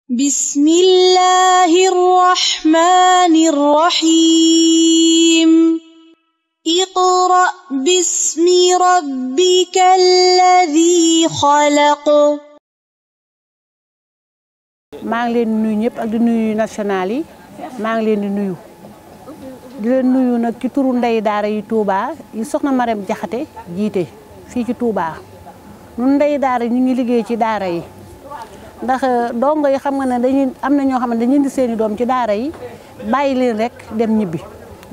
بسم الله الرحمن الرحيم اقرأ باسم ربك الذي خلق. maa ngi leen di nuyu ñëpp ak di nuyu national yi maa ngi leen di nuyu nag ci turu ndey daara yi Touba yi soxna Marème Jaxate jiite fii ci Touba. ñun ndey daara ñu ngi liggéey ci daara yi ndax dongo yi xam nga ne dañuy am na ñoo xam ne dañuy indi seeni doom ci daara yi bàyyi leen rek dem ñibbi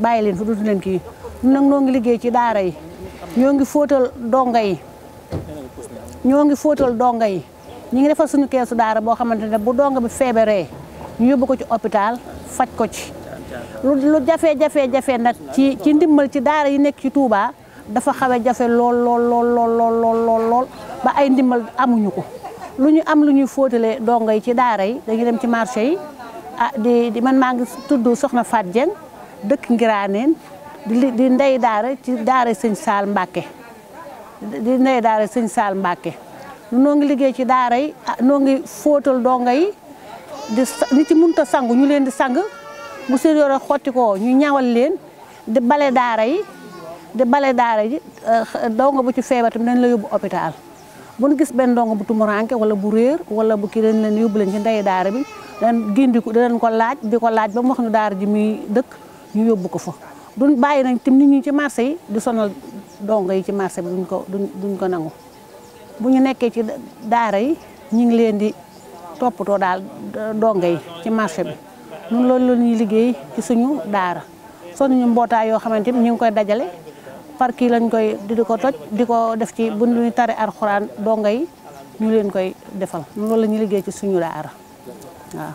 bàyyi leen fu dootu leen kii ñun nag ñoo ngi liggéey ci daara yi ñoo ngi fóotal dongo yi ñu ngi defal suñu keesu daara boo xamante ne bu dongo bi feebaree ñu yóbbu ko ci hôpital faj ko ci lu jafe nag ci ndimbal ci daara yi nekk ci Touba dafa xawe jafe lool ba ay ndimbal amuñu ko lu ñu am lu ñuy fóotale dongo yi ci daara yi dañuy dem ci marché yi di man maa ngi tudd Soxna Fat Dieng dëkk Ngiraaneen di ndey daara ci daara Sëñ Saal Mbàkke noo ngi liggéey ci daara yi noo ngi fóotal dongo yi ni ci mënut a sangu ñu leen di sang bu seen yore xotti ko ñu ñawal leen di bale daara yi dongo bu ci feebar tamit dañ la yóbbu hôpital bu ñu gis benn dongo bu tumuranke wala bu réer wala bu kii dañ leen yóbbu leen ci ndey daara bi danañ ko laaj ba mu wax ñu daara ji muy dëkk ñu yóbbu ko fa duñ bàyyi nañ tim nit ñi ci marché yi di sonal dongo yi ci marché bi duñ ko nangu bu ñu nekkee ci daara yi ñu ngi leen di toppatoo daal dongo yi ci marché bi ñun loolu la ñuy liggéey ci suñu daara suñu mbootaay yoo xamante ni ñu ngi koy dajale par kii lañ koy di ko toj di ko def ci bu ñu tare alxuraan dongo yi ñu leen koy defal ñun loolu la ñuy liggéey ci suñu daara waaw.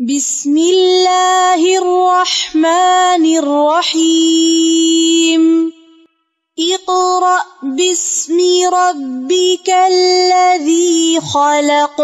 Bismillahir Rahmanir Rahim. اقرأ باسم ربك الذي خلق.